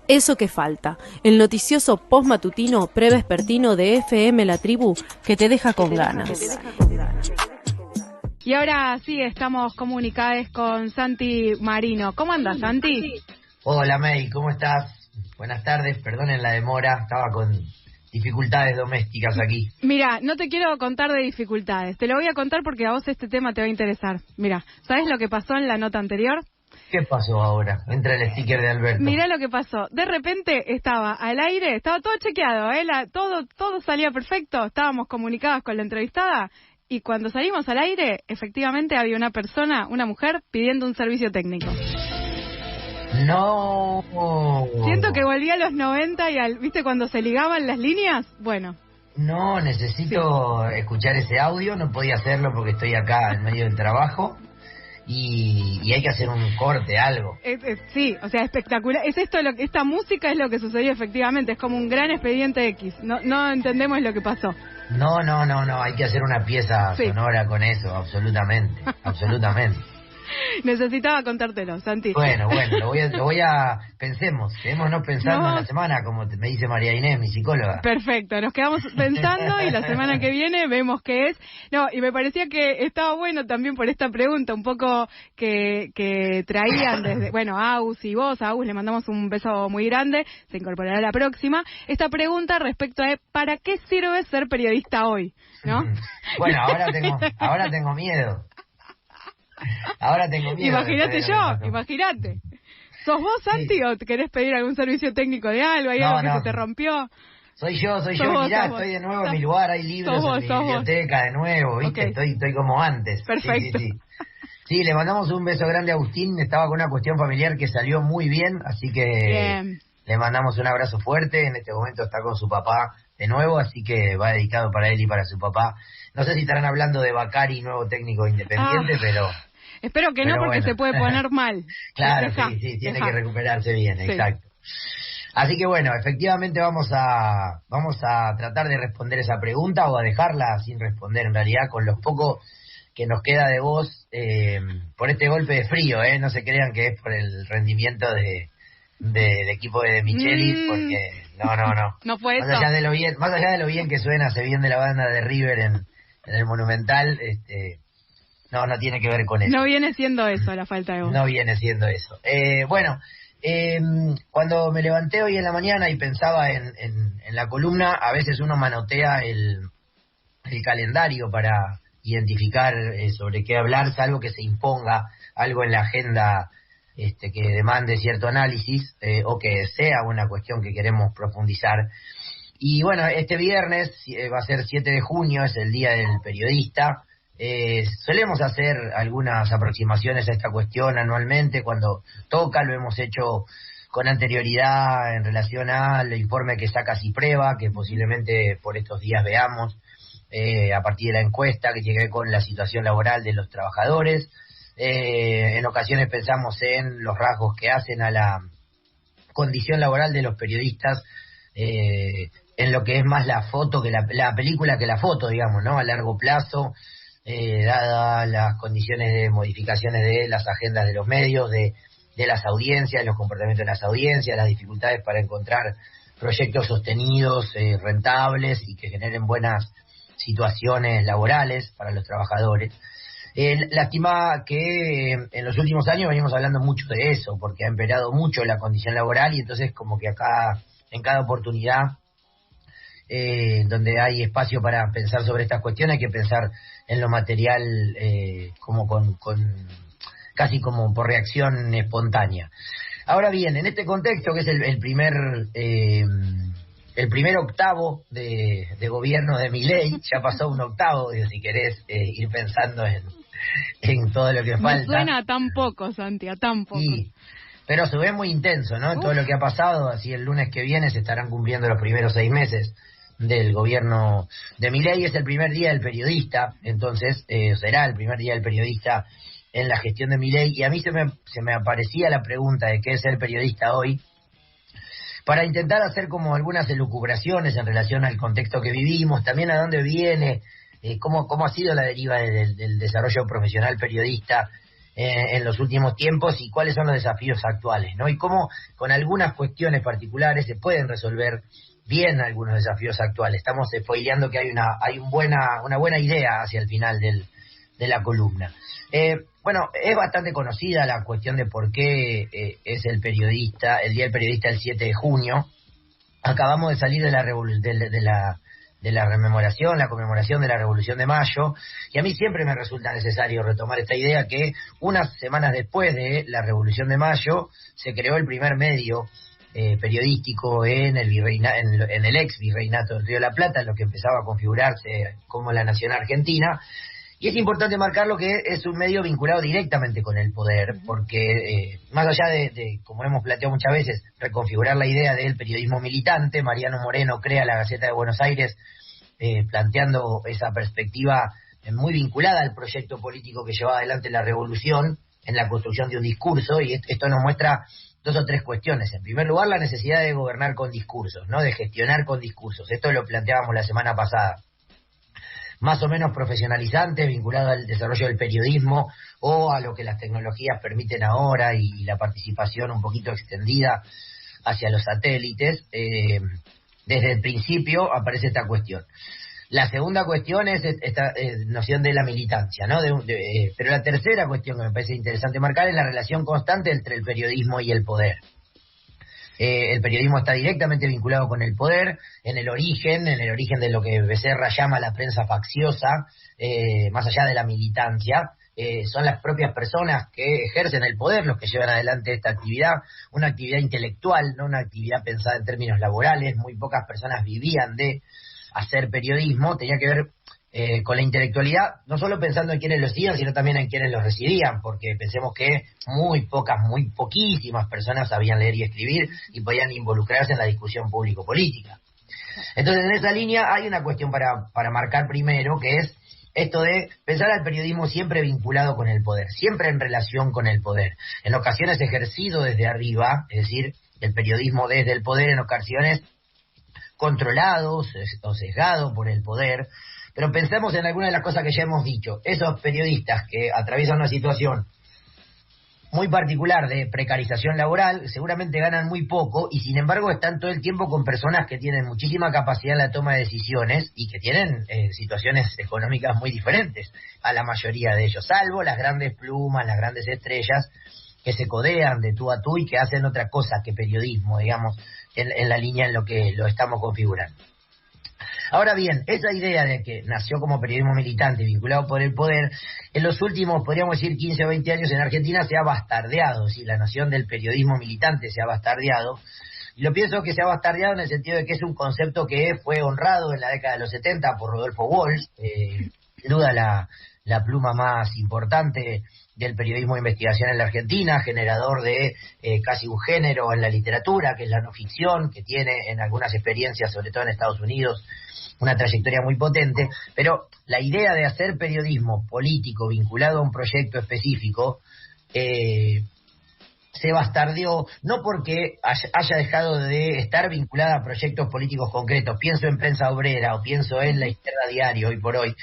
Eso que falta, el noticioso postmatutino prevespertino de FM La Tribu que te deja con ganas. Y ahora sí, estamos comunicados con Santi Marino. ¿Cómo andas, Santi? Hola, May, ¿cómo estás? Buenas tardes, perdonen la demora, estaba con dificultades domésticas aquí. Mira, no te quiero contar de dificultades, te lo voy a contar porque a vos este tema te va a interesar. Mira, ¿sabes lo que pasó en la nota anterior? ¿Qué pasó ahora? Entra el sticker de Alberto. Mirá lo que pasó. De repente estaba al aire, estaba todo chequeado, todo salía perfecto, estábamos comunicadas con la entrevistada y cuando salimos al aire, efectivamente había una persona, una mujer, pidiendo un servicio técnico. No. Siento que volví a los 90 y ¿viste cuando se ligaban las líneas? Bueno. No, necesito escuchar ese audio, no podía hacerlo porque estoy acá en medio del trabajo. Y hay que hacer un corte, algo. Sí, o sea, espectacular. Esta música es lo que sucedió efectivamente, es como un gran expediente X. No entendemos lo que pasó. No, hay que hacer una pieza sonora con eso, absolutamente. Necesitaba contártelo, Santi. Bueno, lo voy a quedémonos pensando en la semana, como me dice María Inés, mi psicóloga. Perfecto, nos quedamos pensando y la semana que viene vemos qué es. No, y me parecía que estaba bueno también por esta pregunta, un poco que traían desde, bueno, Agus y vos, a Agus le mandamos un beso muy grande, se incorporará la próxima. Esta pregunta respecto a ¿para qué sirve ser periodista hoy? ¿No? Bueno, ahora tengo miedo. Ahora tengo miedo. Imagínate. ¿Sos vos, Santi, o te querés pedir algún servicio técnico de algo? ¿Hay algo que se te rompió? Soy yo. Mirá, estoy de nuevo en mi lugar, hay libros en mi biblioteca de nuevo, ¿viste? Okay. Estoy como antes. Perfecto. Sí, le mandamos un beso grande a Agustín, estaba con una cuestión familiar que salió muy bien, así que le mandamos un abrazo fuerte. En este momento está con su papá de nuevo, así que va dedicado para él y para su papá. No sé si estarán hablando de Bacari, nuevo técnico independiente, pero... Espero que no, porque bueno, se puede poner mal. Claro, sí, tiene que recuperarse bien, exacto. Así que bueno, efectivamente vamos a tratar de responder esa pregunta o a dejarla sin responder en realidad con lo poco que nos queda de voz por este golpe de frío, no se crean que es por el rendimiento del equipo de Michelis, porque no. No fue más eso. Más allá de lo bien que suena, se viene de la banda de River en el Monumental, no tiene que ver con eso. No viene siendo eso la falta de voz. No viene siendo eso. Cuando me levanté hoy en la mañana y pensaba en la columna, a veces uno manotea el calendario para identificar sobre qué hablar, salvo que se imponga algo en la agenda que demande cierto análisis o que sea una cuestión que queremos profundizar. Y bueno, este viernes va a ser 7 de junio, es el Día del Periodista. Solemos hacer algunas aproximaciones a esta cuestión anualmente cuando toca, lo hemos hecho con anterioridad en relación al informe que saca Cipreva, que posiblemente por estos días veamos a partir de la encuesta que tiene que ver con la situación laboral de los trabajadores. En ocasiones pensamos en los rasgos que hacen a la condición laboral de los periodistas, en lo que es más la foto que la película que la foto, digamos, ¿no? A largo plazo, dada las condiciones de modificaciones de las agendas de los medios, de las audiencias, los comportamientos de las audiencias, las dificultades para encontrar proyectos sostenidos, rentables y que generen buenas situaciones laborales para los trabajadores. Lástima que en los últimos años venimos hablando mucho de eso, porque ha empeorado mucho la condición laboral y entonces como que acá, en cada oportunidad donde hay espacio para pensar sobre estas cuestiones, hay que pensar en lo material como con casi como por reacción espontánea. Ahora bien, en este contexto que es el primer octavo de gobierno de Milei, ya pasó un octavo, si querés ir pensando en todo lo que falta. Me suena a tan poco, Santi, a tan poco. Sí, pero se ve muy intenso, ¿no? Todo lo que ha pasado, así el lunes que viene se estarán cumpliendo los primeros 6 meses del gobierno de Milei. Es el primer día del periodista, entonces será el primer día del periodista en la gestión de Milei, y a mí se me aparecía la pregunta de qué es ser periodista hoy, para intentar hacer como algunas elucubraciones en relación al contexto que vivimos, también a dónde viene, cómo ha sido la deriva del desarrollo profesional periodista en los últimos tiempos y cuáles son los desafíos actuales, ¿no? Y cómo con algunas cuestiones particulares se pueden resolver bien algunos desafíos actuales. Estamos spoileando que hay una buena idea hacia el final de la columna. Bueno, es bastante conocida la cuestión de por qué es el Día del Periodista el 7 de junio. Acabamos de salir de la conmemoración de la Revolución de Mayo, y a mí siempre me resulta necesario retomar esta idea que unas semanas después de la Revolución de Mayo se creó el primer medio periodístico en el ex virreinato del Río de la Plata, en lo que empezaba a configurarse como la nación argentina. Y es importante marcarlo que es un medio vinculado directamente con el poder, porque más allá de, como hemos planteado muchas veces, reconfigurar la idea del periodismo militante, Mariano Moreno crea la Gaceta de Buenos Aires planteando esa perspectiva muy vinculada al proyecto político que llevaba adelante la revolución en la construcción de un discurso, y esto nos muestra dos o tres cuestiones. En primer lugar, la necesidad de gobernar con discursos, ¿no? De gestionar con discursos. Esto lo planteábamos la semana pasada. Más o menos profesionalizante, vinculado al desarrollo del periodismo o a lo que las tecnologías permiten ahora y la participación un poquito extendida hacia los satélites. Desde el principio aparece esta cuestión. La segunda cuestión es esta noción de la militancia, ¿no? Pero la tercera cuestión que me parece interesante marcar es la relación constante entre el periodismo y el poder. El periodismo está directamente vinculado con el poder, en el origen de lo que Becerra llama la prensa facciosa, más allá de la militancia. Son las propias personas que ejercen el poder los que llevan adelante esta actividad, una actividad intelectual, no una actividad pensada en términos laborales. Muy pocas personas vivían de hacer periodismo, tenía que ver con la intelectualidad, no solo pensando en quienes lo hacían, sino también en quienes lo recibían, porque pensemos que muy poquísimas personas sabían leer y escribir y podían involucrarse en la discusión público-política. Entonces, en esa línea hay una cuestión para marcar primero, que es esto de pensar al periodismo siempre vinculado con el poder, siempre en relación con el poder, en ocasiones ejercido desde arriba, es decir, el periodismo desde el poder, en ocasiones controlado o sesgado por el poder. Pero pensemos en alguna de las cosas que ya hemos dicho. Esos periodistas que atraviesan una situación muy particular de precarización laboral, seguramente ganan muy poco y sin embargo están todo el tiempo con personas que tienen muchísima capacidad en la toma de decisiones y que tienen situaciones económicas muy diferentes a la mayoría de ellos, salvo las grandes plumas, las grandes estrellas que se codean de tú a tú y que hacen otra cosa que periodismo, digamos, en la línea en lo que lo estamos configurando. Ahora bien, esa idea de que nació como periodismo militante vinculado por el poder, en los últimos, podríamos decir, 15 o 20 años en Argentina se ha bastardeado, ¿sí? La noción del periodismo militante se ha bastardeado, y lo pienso que se ha bastardeado en el sentido de que es un concepto que fue honrado en la década de los 70 por Rodolfo Walsh, sin duda la pluma más importante del periodismo de investigación en la Argentina, generador de casi un género en la literatura, que es la no ficción, que tiene en algunas experiencias, sobre todo en Estados Unidos, una trayectoria muy potente, pero la idea de hacer periodismo político vinculado a un proyecto específico se bastardeó, no porque haya dejado de estar vinculada a proyectos políticos concretos. Pienso en Prensa Obrera o pienso en La Izquierda Diario hoy por hoy,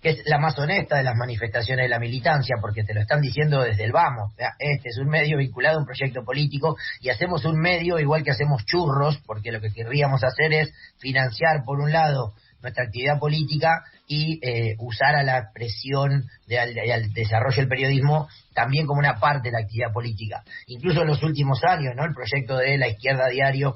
que es la más honesta de las manifestaciones de la militancia, porque te lo están diciendo desde el vamos. O sea, este es un medio vinculado a un proyecto político y hacemos un medio igual que hacemos churros, porque lo que querríamos hacer es financiar, por un lado, nuestra actividad política y usar a la presión al desarrollo del periodismo también como una parte de la actividad política. Incluso en los últimos años, ¿no? El proyecto de La Izquierda Diario,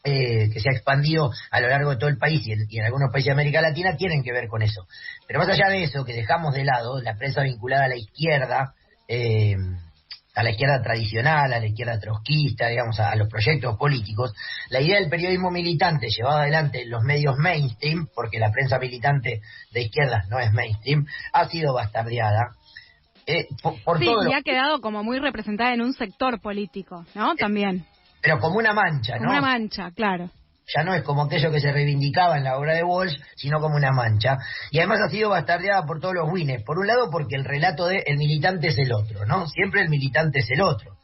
que se ha expandido a lo largo de todo el país y en algunos países de América Latina, tienen que ver con eso. Pero más allá de eso, que dejamos de lado la prensa vinculada a la izquierda tradicional, a la izquierda trotskista, digamos, a los proyectos políticos, la idea del periodismo militante llevado adelante en los medios mainstream, porque la prensa militante de izquierdas no es mainstream, ha sido bastardeada. Por sí, todo y ha quedado como muy representada en un sector político, ¿no? También. Pero como una mancha, ¿no? Como una mancha, claro. Ya no es como aquello que se reivindicaba en la obra de Walsh, sino como una mancha. Y además ha sido bastardeada por todos los wines. Por un lado, porque el relato de el militante es el otro, ¿no? Siempre el militante es el otro.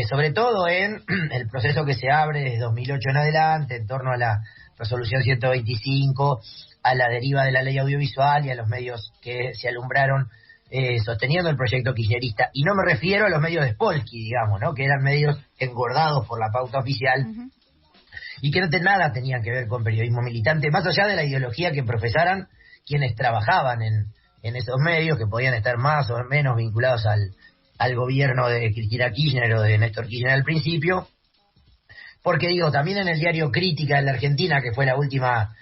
Sobre todo en el proceso que se abre desde 2008 en adelante, en torno a la resolución 125, a la deriva de la ley audiovisual y a los medios que se alumbraron sosteniendo el proyecto kirchnerista. Y no me refiero a los medios de Spolsky, digamos, ¿no? Que eran medios engordados por la pauta oficial y que nada tenían que ver con periodismo militante, más allá de la ideología que profesaran quienes trabajaban en esos medios, que podían estar más o menos vinculados al gobierno de Cristina Kirchner o de Néstor Kirchner al principio. Porque digo, también en el diario Crítica de la Argentina, que fue la última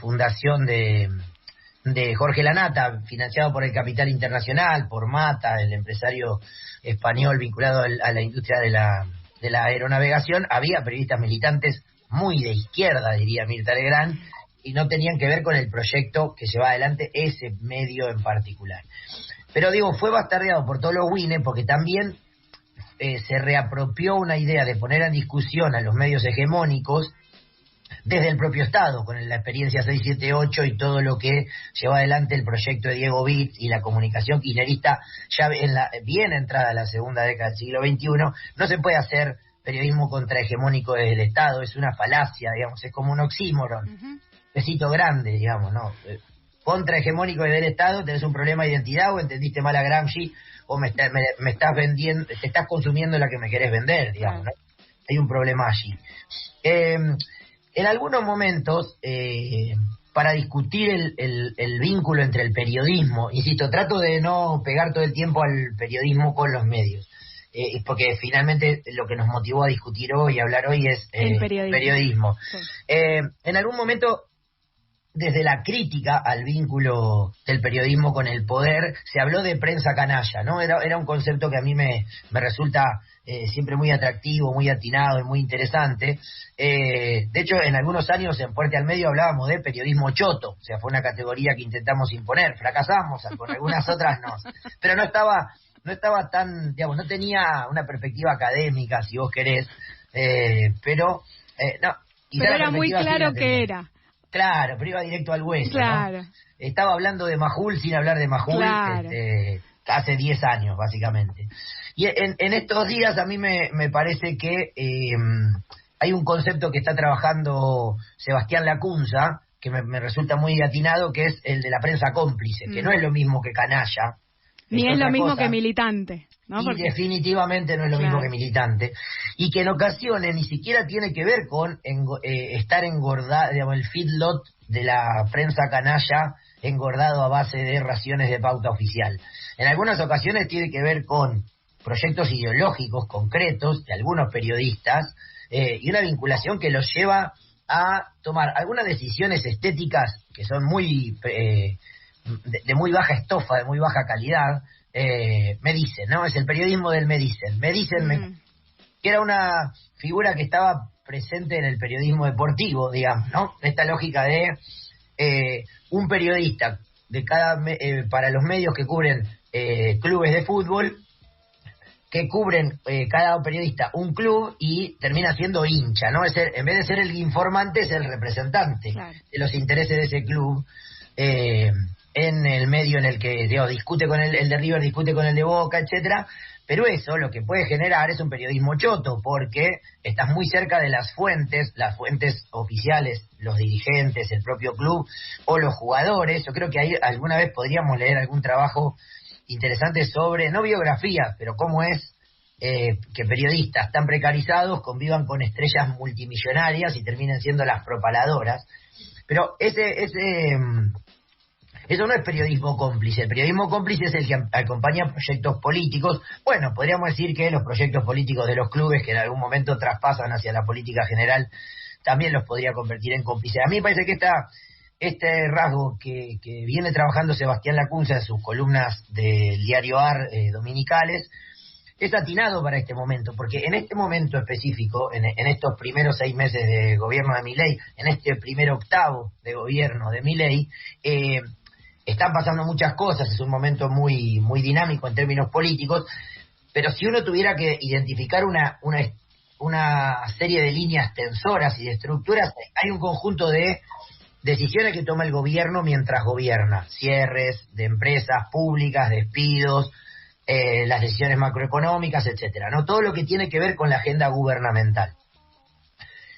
fundación de Jorge Lanata, financiado por el capital internacional, por Mata, el empresario español vinculado a la industria de la aeronavegación, había periodistas militantes muy de izquierda, diría Mirta Legrand, y no tenían que ver con el proyecto que llevaba adelante ese medio en particular. Pero digo, fue bastardeado por todos los Wine, porque también se reapropió una idea de poner en discusión a los medios hegemónicos desde el propio Estado, con la experiencia 678 y todo lo que llevó adelante el proyecto de Diego Vitz y la comunicación kirchnerista ya bien entrada a la segunda década del siglo XXI. No se puede hacer periodismo contrahegemónico desde el Estado, es una falacia, digamos, es como un oxímoron, besito grande, digamos, ¿no? Contrahegemónico desde el Estado, tenés un problema de identidad o entendiste mal a Gramsci o me estás vendiendo, te estás consumiendo la que me querés vender, digamos, ¿no? Hay un problema allí. En algunos momentos, para discutir el vínculo entre el periodismo, insisto, trato de no pegar todo el tiempo al periodismo con los medios, porque finalmente lo que nos motivó a discutir hoy, a hablar hoy es el periodismo. Sí. En algún momento, desde la crítica al vínculo del periodismo con el poder, se habló de prensa canalla, ¿no? Era un concepto que a mí me resulta siempre muy atractivo, muy atinado y muy interesante. De hecho, en algunos años en Fuerte al Medio hablábamos de periodismo choto, o sea, fue una categoría que intentamos imponer, fracasamos, con algunas otras no, pero no estaba tan, digamos, no tenía una perspectiva académica, si vos querés, pero no. Pero era muy claro que era. Claro, pero iba directo al hueso, claro, ¿no? Estaba hablando de Majul sin hablar de Majul, claro. Hace 10 años, básicamente. Y en estos días a mí me parece que hay un concepto que está trabajando Sebastián Lacunza, que me resulta muy atinado, que es el de la prensa cómplice, que no es lo mismo que canalla. Ni es lo mismo que militante, ¿no? Y porque definitivamente no es lo mismo que militante. Y que en ocasiones ni siquiera tiene que ver con estar engordado, digamos, el feedlot de la prensa canalla engordado a base de raciones de pauta oficial. En algunas ocasiones tiene que ver con proyectos ideológicos concretos de algunos periodistas y una vinculación que los lleva a tomar algunas decisiones estéticas que son muy de muy baja estofa, de muy baja calidad. Me dicen, ¿no? Es el periodismo del me dicen. Me dicen que era una figura que estaba presente en el periodismo deportivo, digamos, ¿no? Esta lógica de un periodista de para los medios que cubren clubes de fútbol, que cubren cada periodista un club y termina siendo hincha, ¿no? En vez de ser el informante, es el representante de los intereses de ese club. En el medio en el que discute con el de River, discute con el de Boca, etcétera, pero eso lo que puede generar es un periodismo choto, porque estás muy cerca de las fuentes oficiales, los dirigentes, el propio club o los jugadores. Yo creo que ahí alguna vez podríamos leer algún trabajo interesante sobre, no biografías, pero cómo es que periodistas tan precarizados convivan con estrellas multimillonarias y terminen siendo las propaladoras. Pero eso no es periodismo cómplice. El periodismo cómplice es el que acompaña proyectos políticos. Bueno, podríamos decir que los proyectos políticos de los clubes que en algún momento traspasan hacia la política general también los podría convertir en cómplices. A mí me parece que este rasgo que viene trabajando Sebastián Lacunza en sus columnas del diario AR dominicales es atinado para este momento, porque en este momento específico, en estos primeros 6 meses de gobierno de Milei, en este primer octavo de gobierno de Milei, están pasando muchas cosas, es un momento muy muy dinámico en términos políticos, pero si uno tuviera que identificar una serie de líneas tensoras y de estructuras, hay un conjunto de decisiones que toma el gobierno mientras gobierna, cierres de empresas públicas, despidos, las decisiones macroeconómicas, etcétera, ¿no? Todo lo que tiene que ver con la agenda gubernamental.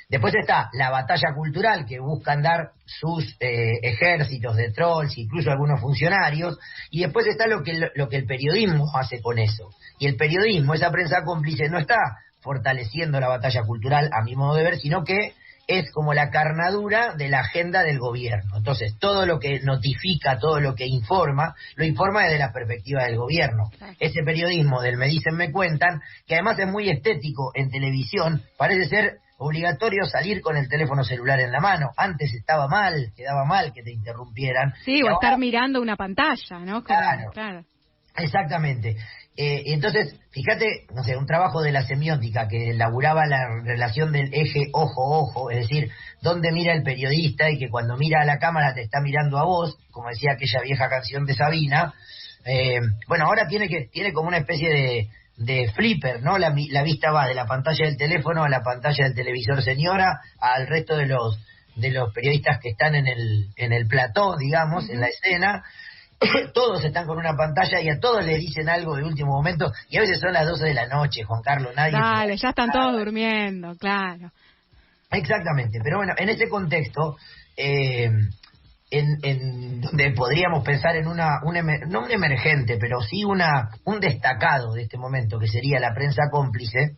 Después está la batalla cultural, que buscan dar sus ejércitos de trolls, incluso algunos funcionarios, y después está lo que el periodismo hace con eso. Y el periodismo, esa prensa cómplice, no está fortaleciendo la batalla cultural, a mi modo de ver, sino que es como la carnadura de la agenda del gobierno. Entonces, todo lo que notifica, todo lo que informa, lo informa desde la perspectiva del gobierno. Ese periodismo del me dicen, me cuentan, que además es muy estético en televisión, parece ser obligatorio salir con el teléfono celular en la mano. Antes quedaba mal que te interrumpieran. Sí, o estar mirando una pantalla, ¿no? Claro. Exactamente. Entonces, fíjate, no sé, un trabajo de la semiótica que elaboraba la relación del eje ojo-ojo, es decir, dónde mira el periodista y que cuando mira a la cámara te está mirando a vos, como decía aquella vieja canción de Sabina. Bueno, ahora tiene como una especie de flipper, ¿no? La vista va de la pantalla del teléfono a la pantalla del televisor señora, al resto de los periodistas que están en el plató, digamos, en la escena. Todos están con una pantalla y a todos les dicen algo de último momento, y a veces son las 12 de la noche, Juan Carlos, nadie... Dale, ya están todos durmiendo, claro. Exactamente, pero bueno, en ese contexto, en donde podríamos pensar en no un emergente, pero sí un destacado de este momento, que sería la prensa cómplice,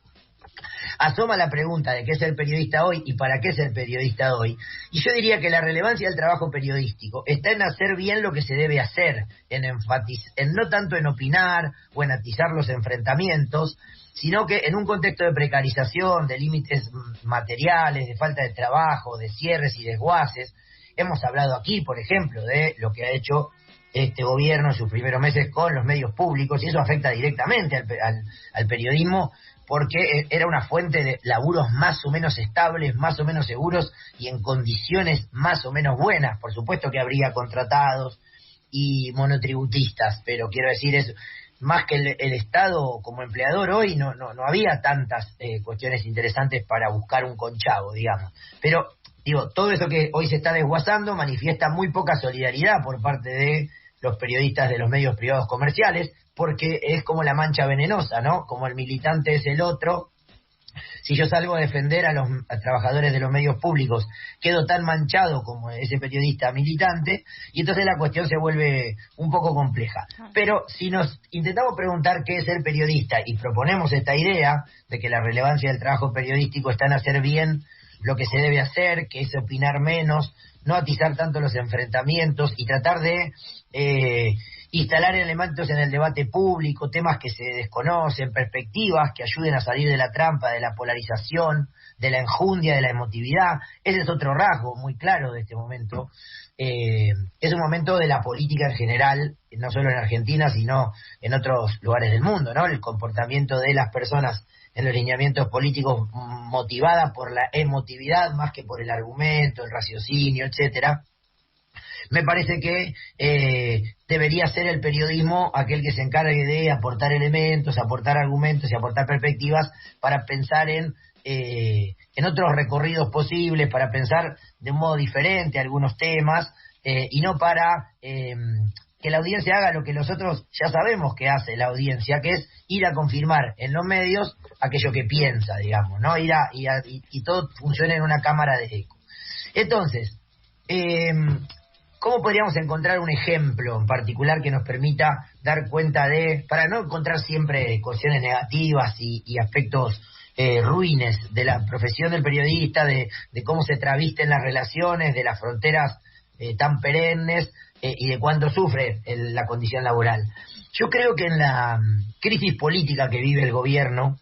asoma la pregunta de qué es el periodista hoy y para qué es el periodista hoy. Y yo diría que la relevancia del trabajo periodístico está en hacer bien lo que se debe hacer, en no tanto en opinar o en atizar los enfrentamientos, sino que en un contexto de precarización, de límites materiales, de falta de trabajo, de cierres y desguaces. Hemos hablado aquí, por ejemplo, de lo que ha hecho este gobierno en sus primeros meses con los medios públicos, y eso afecta directamente al periodismo, porque era una fuente de laburos más o menos estables, más o menos seguros y en condiciones más o menos buenas. Por supuesto que habría contratados y monotributistas, pero quiero decir, es más que el Estado como empleador hoy no había tantas cuestiones interesantes para buscar un conchavo, digamos. Pero, digo, todo eso que hoy se está desguazando manifiesta muy poca solidaridad por parte de los periodistas de los medios privados comerciales, porque es como la mancha venenosa, ¿no? Como el militante es el otro. Si yo salgo a defender a los trabajadores de los medios públicos, quedo tan manchado como ese periodista militante, y entonces la cuestión se vuelve un poco compleja. Pero si nos intentamos preguntar qué es el periodista y proponemos esta idea de que la relevancia del trabajo periodístico está en hacer bien lo que se debe hacer, que es opinar menos, no atizar tanto los enfrentamientos y tratar de instalar elementos en el debate público, temas que se desconocen, perspectivas que ayuden a salir de la trampa, de la polarización, de la enjundia, de la emotividad. Ese es otro rasgo muy claro de este momento. Es un momento de la política en general, no solo en Argentina, sino en otros lugares del mundo, ¿no? El comportamiento de las personas en los lineamientos políticos motivada por la emotividad más que por el argumento, el raciocinio, etcétera. Me parece que debería ser el periodismo aquel que se encargue de aportar elementos, aportar argumentos y aportar perspectivas para pensar en otros recorridos posibles, para pensar de un modo diferente algunos temas, y no para que la audiencia haga lo que nosotros ya sabemos que hace la audiencia, que es ir a confirmar en los medios aquello que piensa, digamos, ¿no? Y todo funciona en una cámara de eco. Entonces, ¿cómo podríamos encontrar un ejemplo en particular que nos permita dar cuenta para no encontrar siempre cuestiones negativas y aspectos ruines de la profesión del periodista, de cómo se travisten las relaciones, de las fronteras tan perennes, y de cuánto sufre la condición laboral? Yo creo que en la crisis política que vive el gobierno,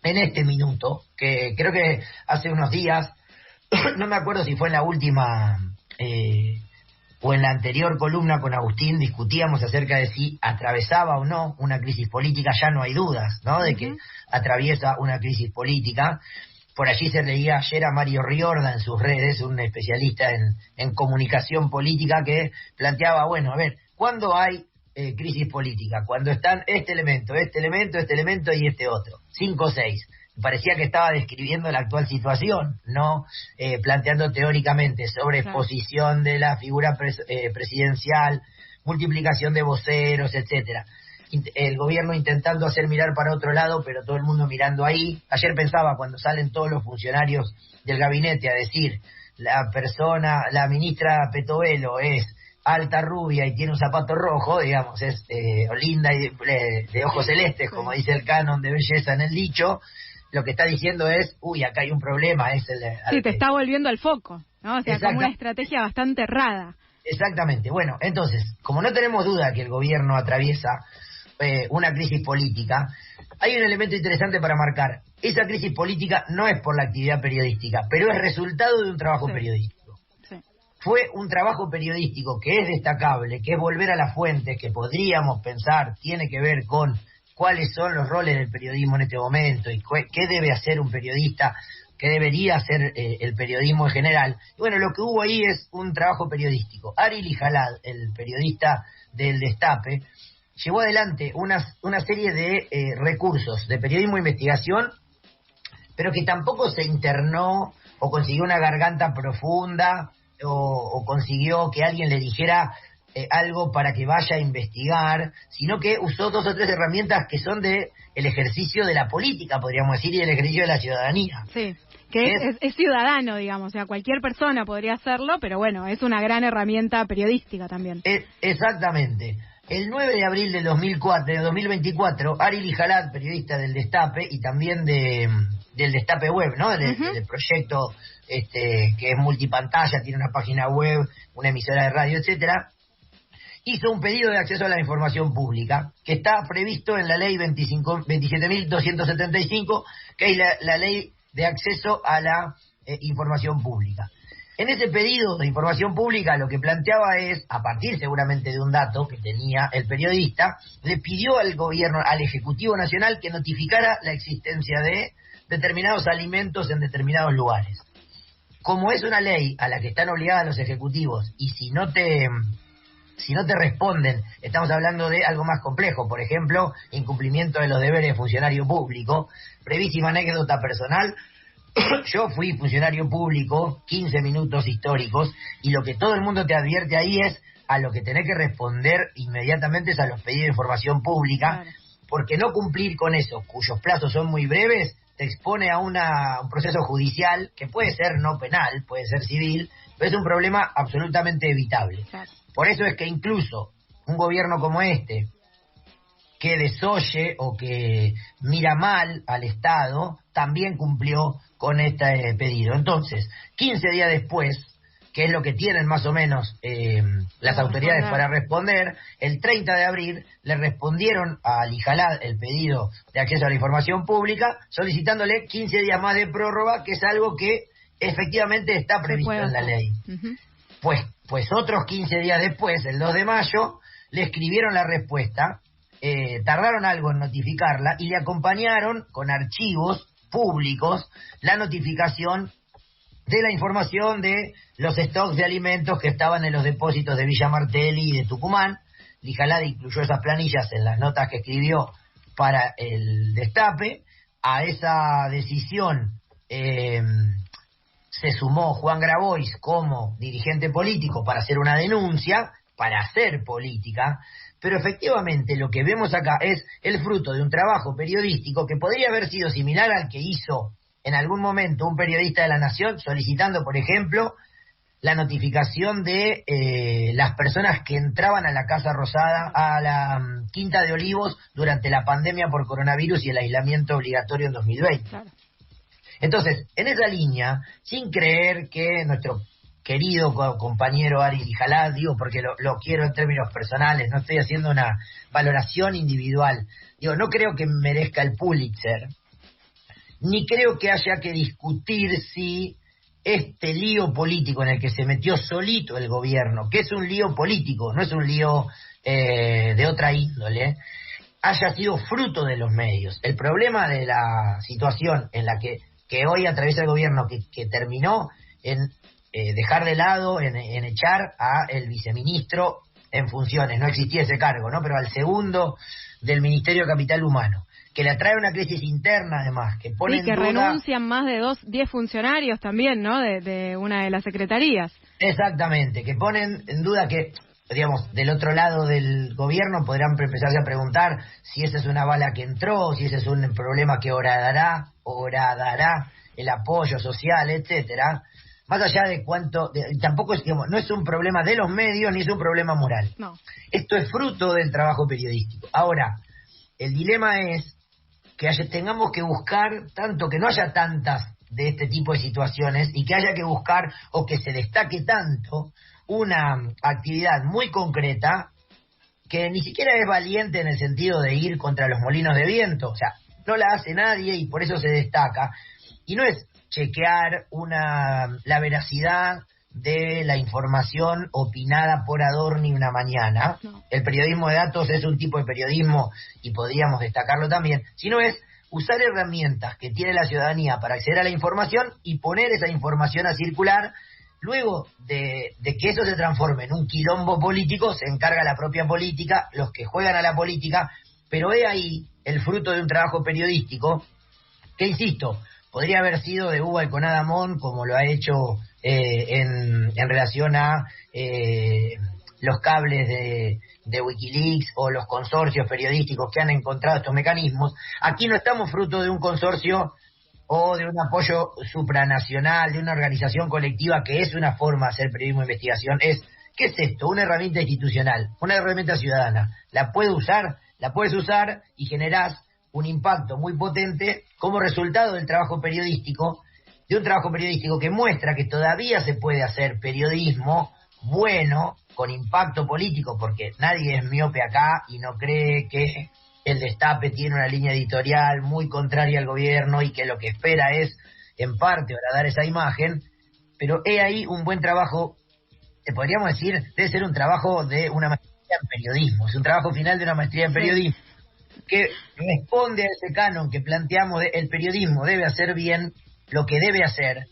en este minuto, que creo que hace unos días, no me acuerdo si fue en la última o en la anterior columna con Agustín, discutíamos acerca de si atravesaba o no una crisis política. Ya no hay dudas, ¿no?, de que atraviesa una crisis política. Por allí se leía ayer a Mario Riorda en sus redes, un especialista en comunicación política, que planteaba, bueno, a ver, ¿cuándo hay crisis política? Cuando están este elemento y este otro, 5 o 6. Parecía que estaba describiendo la actual situación, no planteando teóricamente sobreexposición de la figura presidencial, multiplicación de voceros, etcétera. el gobierno intentando hacer mirar para otro lado, pero todo el mundo mirando ahí. Ayer pensaba, cuando salen todos los funcionarios del gabinete a decir, la ministra Petovelo es alta, rubia y tiene un zapato rojo, digamos, es linda y de ojos celestes, como dice el canon de belleza en el dicho, lo que está diciendo es, uy, acá hay un problema. Sí, te está volviendo al foco, ¿no? O sea, como una estrategia bastante errada. Exactamente. Bueno, entonces, como no tenemos duda que el gobierno atraviesa una crisis política, hay un elemento interesante para marcar. Esa crisis política no es por la actividad periodística, pero es resultado de un trabajo periodístico. Fue un trabajo periodístico que es destacable, que es volver a las fuentes, que podríamos pensar tiene que ver con cuáles son los roles del periodismo en este momento y qué debe hacer un periodista, qué debería hacer el periodismo en general. Y bueno, lo que hubo ahí es un trabajo periodístico. Ari Lijalad, el periodista del Destape, llevó adelante una serie de recursos de periodismo e investigación, pero que tampoco se internó o consiguió una garganta profunda o consiguió que alguien le dijera algo para que vaya a investigar, sino que usó 2 o 3 herramientas que son de el ejercicio de la política, podríamos decir, y del ejercicio de la ciudadanía. Sí, que es ciudadano, digamos, o sea, cualquier persona podría hacerlo, pero bueno, es una gran herramienta periodística también. Exactamente. El 9 de abril del 2024, Ari Lijalad, periodista del Destape y también del Destape Web, ¿no? Del proyecto que es multipantalla, tiene una página web, una emisora de radio, etcétera, hizo un pedido de acceso a la información pública que está previsto en la ley 27.275, que es la ley de acceso a la información pública. En ese pedido de información pública lo que planteaba es, a partir seguramente de un dato que tenía el periodista, le pidió al gobierno, al Ejecutivo Nacional, que notificara la existencia de determinados alimentos en determinados lugares. Como es una ley a la que están obligados los ejecutivos, y si no te responden, estamos hablando de algo más complejo, por ejemplo, incumplimiento de los deberes de funcionario público. Brevísima anécdota personal. Yo fui funcionario público, 15 minutos históricos, y lo que todo el mundo te advierte ahí es a lo que tenés que responder inmediatamente es a los pedidos de información pública, claro, porque no cumplir con eso, cuyos plazos son muy breves, te expone a un proceso judicial que puede ser no penal, puede ser civil, pero es un problema absolutamente evitable. Claro. Por eso es que incluso un gobierno como este, que desoye o que mira mal al Estado, también cumplió con este pedido. Entonces, 15 días después, que es lo que tienen más o menos las autoridades para responder, el 30 de abril le respondieron a Lijalad el pedido de acceso a la información pública, solicitándole 15 días más de prórroga, que es algo que efectivamente está previsto en la ley. Uh-huh. Pues otros 15 días después, el 2 de mayo, le escribieron la respuesta, tardaron algo en notificarla y le acompañaron con archivos públicos la notificación de la información de los stocks de alimentos que estaban en los depósitos de Villa Martelli y de Tucumán. Lijalad incluyó esas planillas en las notas que escribió para el Destape. A esa decisión se sumó Juan Grabois como dirigente político para hacer una denuncia, para hacer política, pero efectivamente lo que vemos acá es el fruto de un trabajo periodístico que podría haber sido similar al que hizo en algún momento un periodista de La Nación solicitando, por ejemplo, la notificación de las personas que entraban a la Casa Rosada, a la Quinta de Olivos durante la pandemia por coronavirus y el aislamiento obligatorio en 2020. Claro. Entonces, en esa línea, sin creer que nuestro querido compañero Ari Lijalad, digo porque lo quiero en términos personales, no estoy haciendo una valoración individual, digo, no creo que merezca el Pulitzer, ni creo que haya que discutir si este lío político en el que se metió solito el gobierno, que es un lío político, no es un lío de otra índole, haya sido fruto de los medios. El problema de la situación en la que hoy atraviesa el gobierno, que terminó en dejar de lado, en echar a el viceministro en funciones, no existía ese cargo, ¿no? Pero al segundo del Ministerio de Capital Humano, que le atrae una crisis interna además, que pone en duda... renuncian más de 10 funcionarios también, ¿no? De una de las secretarías. Exactamente, que ponen en duda que digamos, del otro lado del gobierno podrán empezarse a preguntar si esa es una bala que entró, si ese es un problema que horadará el apoyo social, etcétera. Más allá de cuánto, tampoco es, digamos, no es un problema de los medios ni es un problema moral. No. Esto es fruto del trabajo periodístico. Ahora, el dilema es que tengamos que buscar tanto, que no haya tantas de este tipo de situaciones y que haya que buscar o que se destaque tanto una actividad muy concreta que ni siquiera es valiente en el sentido de ir contra los molinos de viento, o sea, no la hace nadie y por eso se destaca, y no es chequear la veracidad de la información opinada por Adorni una mañana. No. El periodismo de datos es un tipo de periodismo y podríamos destacarlo también, sino es usar herramientas que tiene la ciudadanía para acceder a la información y poner esa información a circular. Luego de que eso se transforme en un quilombo político, se encarga la propia política, los que juegan a la política, pero he ahí el fruto de un trabajo periodístico que, insisto, podría haber sido de Uva y con Adamón, como lo ha hecho en relación a los cables de Wikileaks o los consorcios periodísticos que han encontrado estos mecanismos. Aquí no estamos fruto de un consorcio o de un apoyo supranacional, de una organización colectiva, que es una forma de hacer periodismo de investigación. ¿Qué es esto? Una herramienta institucional, una herramienta ciudadana. La puedes usar y generás un impacto muy potente como resultado del trabajo periodístico, de un trabajo periodístico que muestra que todavía se puede hacer periodismo bueno, con impacto político, porque nadie es miope acá y no cree que el Destape tiene una línea editorial muy contraria al gobierno y que lo que espera es, en parte, dar esa imagen, pero he ahí un buen trabajo, podríamos decir, debe ser un trabajo de una maestría en periodismo, es un trabajo final de una maestría en periodismo, que responde a ese canon que planteamos de el periodismo debe hacer bien lo que debe hacer,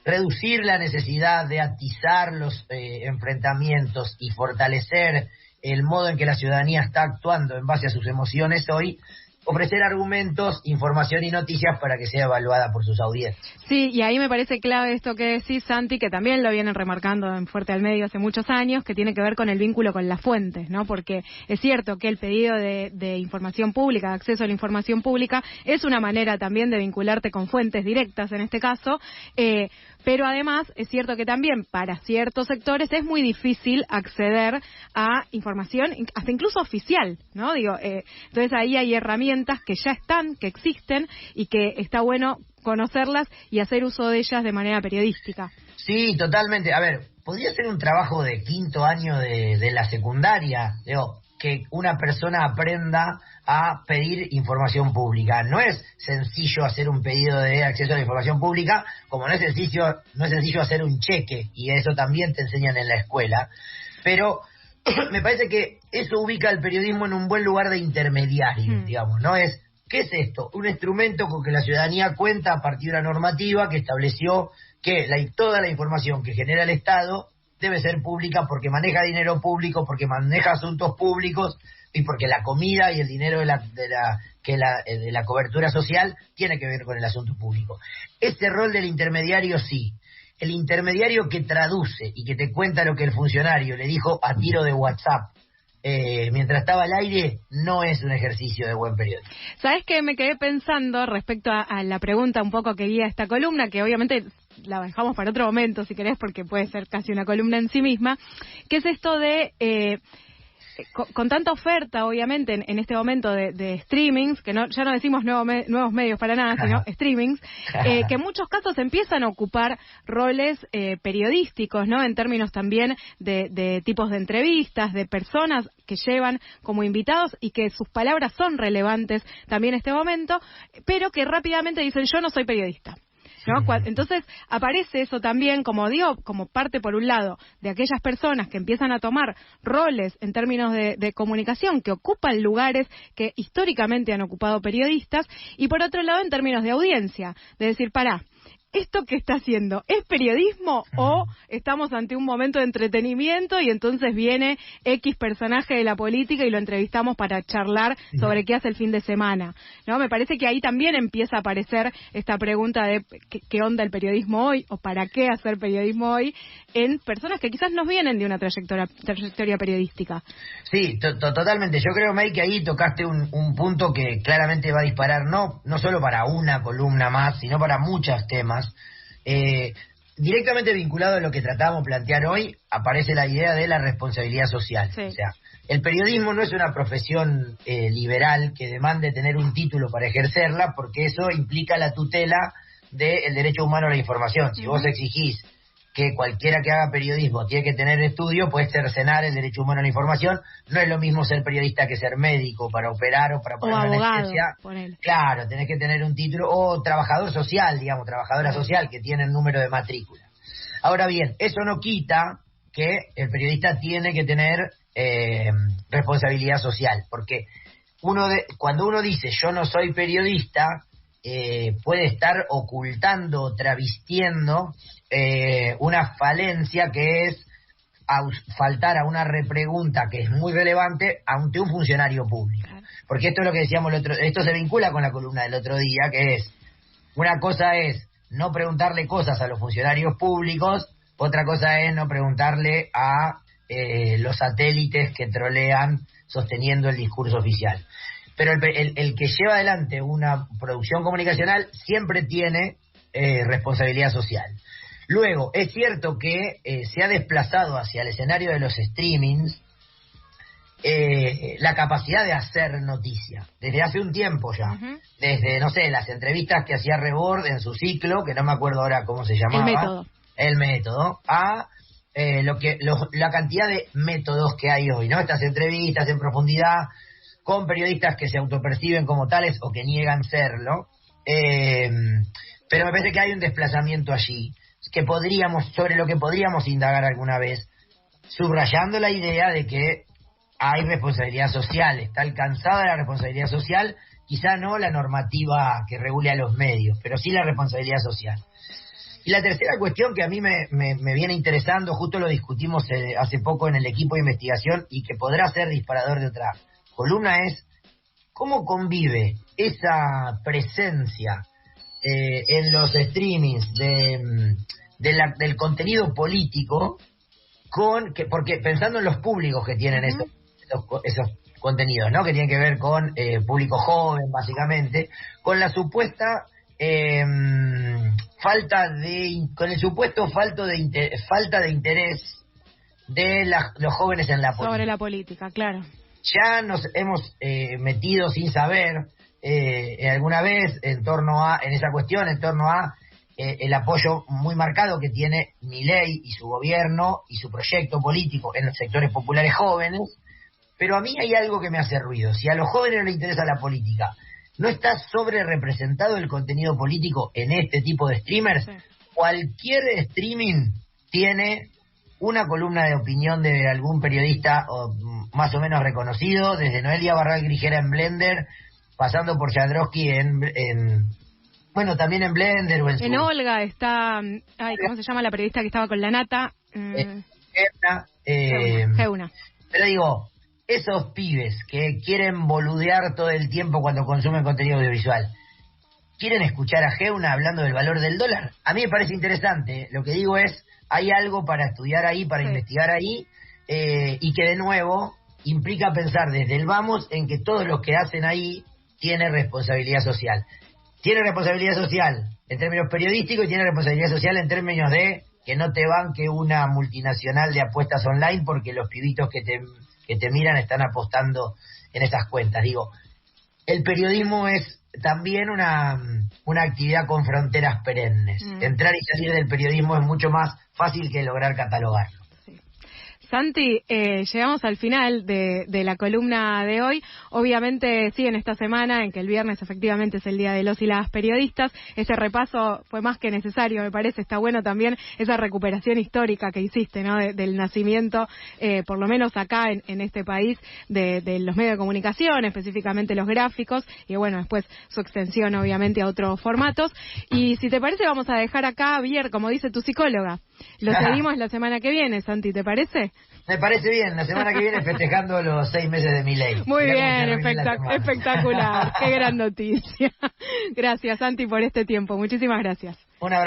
reducir la necesidad de atizar los enfrentamientos y fortalecer el modo en que la ciudadanía está actuando en base a sus emociones hoy, ofrecer argumentos, información y noticias para que sea evaluada por sus audiencias. Sí, y ahí me parece clave esto que decís, Santi, que también lo vienen remarcando en Fuerte al Medio hace muchos años, que tiene que ver con el vínculo con las fuentes, ¿no? Porque es cierto que el pedido de información pública, de acceso a la información pública, es una manera también de vincularte con fuentes directas en este caso, pero además es cierto que también para ciertos sectores es muy difícil acceder a información, hasta incluso oficial, ¿no? Entonces ahí hay herramientas que ya están, que existen y que está bueno conocerlas y hacer uso de ellas de manera periodística. Sí, totalmente. A ver, podría ser un trabajo de quinto año de la secundaria, que una persona aprenda a pedir información pública. No es sencillo hacer un pedido de acceso a la información pública, como no es sencillo hacer un cheque, y eso también te enseñan en la escuela. Pero me parece que eso ubica al periodismo en un buen lugar de intermediario, digamos, ¿no? ¿Qué es esto? Un instrumento con que la ciudadanía cuenta a partir de una normativa que estableció que toda la información que genera el Estado debe ser pública porque maneja dinero público, porque maneja asuntos públicos y porque la comida y el dinero de la cobertura social tiene que ver con el asunto público. Este rol del intermediario sí. El intermediario que traduce y que te cuenta lo que el funcionario le dijo a tiro de WhatsApp mientras estaba al aire, no es un ejercicio de buen periodismo. ¿Sabes qué? Me quedé pensando respecto a la pregunta un poco que guía esta columna, que obviamente la dejamos para otro momento, si querés, porque puede ser casi una columna en sí misma, que es esto de... Con tanta oferta, obviamente, en este momento de streamings, que ya no decimos nuevos medios para nada, sino streamings, que en muchos casos empiezan a ocupar roles periodísticos, ¿no? En términos también de tipos de entrevistas, de personas que llevan como invitados y que sus palabras son relevantes también en este momento, pero que rápidamente dicen, yo no soy periodista, ¿no? Entonces aparece eso también, como digo, como parte por un lado de aquellas personas que empiezan a tomar roles en términos de comunicación, que ocupan lugares que históricamente han ocupado periodistas, y por otro lado en términos de audiencia, de decir, ¿esto que está haciendo es periodismo o estamos ante un momento de entretenimiento y entonces viene X personaje de la política y lo entrevistamos para charlar sobre qué hace el fin de semana? ¿No? Me parece que ahí también empieza a aparecer esta pregunta de qué onda el periodismo hoy o para qué hacer periodismo hoy en personas que quizás no vienen de una trayectoria periodística. Sí, totalmente. Yo creo, May, que ahí tocaste un punto que claramente va a disparar no solo para una columna más, sino para muchos temas. Directamente vinculado a lo que tratamos de plantear hoy, aparece la idea de la responsabilidad social. Sí. O sea, el periodismo no es una profesión liberal que demande tener un título para ejercerla, porque eso implica la tutela del derecho humano a la información. Si vos exigís que cualquiera que haga periodismo tiene que tener estudio, puede cercenar el derecho humano a la información. No es lo mismo ser periodista que ser médico para operar o para poner una anestesia. Claro, tenés que tener un título, o trabajador social, digamos, trabajadora social que tiene el número de matrícula. Ahora bien, eso no quita que el periodista tiene que tener responsabilidad social, porque cuando uno dice yo no soy periodista, puede estar ocultando, travestiendo una falencia que es faltar a una repregunta que es muy relevante ante un funcionario público. Porque esto es lo que decíamos esto se vincula con la columna del otro día, que es, una cosa es no preguntarle cosas a los funcionarios públicos, otra cosa es no preguntarle a los satélites que trolean sosteniendo el discurso oficial. Pero el que lleva adelante una producción comunicacional siempre tiene responsabilidad social. Luego, es cierto que se ha desplazado hacia el escenario de los streamings la capacidad de hacer noticia, desde hace un tiempo ya. Desde, no sé, las entrevistas que hacía Rebord en su ciclo, que no me acuerdo ahora cómo se llamaba. El método. A la cantidad de métodos que hay hoy, ¿no? Estas entrevistas en profundidad con periodistas que se autoperciben como tales o que niegan serlo, pero me parece que hay un desplazamiento allí sobre lo que podríamos indagar alguna vez, subrayando la idea de que hay responsabilidad social, está alcanzada la responsabilidad social, quizá no la normativa que regule a los medios, pero sí la responsabilidad social. Y la tercera cuestión que a mí me viene interesando, justo lo discutimos hace poco en el equipo de investigación y que podrá ser disparador de otra columna, es cómo convive esa presencia en los streamings del contenido político porque pensando en los públicos que tienen esos contenidos, ¿no? Que tienen que ver con público joven, básicamente, con la supuesta falta de interés de los jóvenes en la política. Sobre la política, claro. Ya nos hemos metido sin saber alguna vez en esa cuestión, en torno a el apoyo muy marcado que tiene Milei y su gobierno y su proyecto político en los sectores populares jóvenes, pero a mí hay algo que me hace ruido. Si a los jóvenes no les interesa la política, ¿no está sobre representado el contenido político en este tipo de streamers? Sí. Cualquier streaming tiene una columna de opinión de algún periodista más o menos reconocido, desde Noelia Barral Grijera en Blender, pasando por Jadrowski bueno, también en Blender o en Olga está, ¿cómo se llama la periodista que estaba con la nata? Geuna. Pero digo, esos pibes que quieren boludear todo el tiempo cuando consumen contenido audiovisual, ¿quieren escuchar a Geuna hablando del valor del dólar? A mí me parece interesante. Lo que digo es, hay algo para estudiar ahí, para investigar ahí, y que de nuevo implica pensar desde el vamos en que todos los que hacen ahí tienen responsabilidad social. Tiene responsabilidad social en términos periodísticos y tiene responsabilidad social en términos de que no te banque una multinacional de apuestas online porque los pibitos que te miran están apostando en esas cuentas. Digo, el periodismo es también una actividad con fronteras perennes. Entrar y salir del periodismo es mucho más fácil que lograr catalogarlo. Santi, llegamos al final de la columna de hoy. Obviamente, sí, en esta semana, en que el viernes efectivamente es el Día de los y las Periodistas, ese repaso fue más que necesario, me parece. Está bueno también esa recuperación histórica que hiciste, ¿no? Del nacimiento, por lo menos acá en este país, de los medios de comunicación, específicamente los gráficos, y bueno, después su extensión, obviamente, a otros formatos. Y si te parece, vamos a dejar acá abierto, como dice tu psicóloga. Lo seguimos la semana que viene, Santi, ¿te parece? Me parece bien, la semana que viene festejando los 6 meses de mi ley. Muy bien, espectacular, qué gran noticia. Gracias, Santi, por este tiempo, muchísimas gracias. Un abrazo.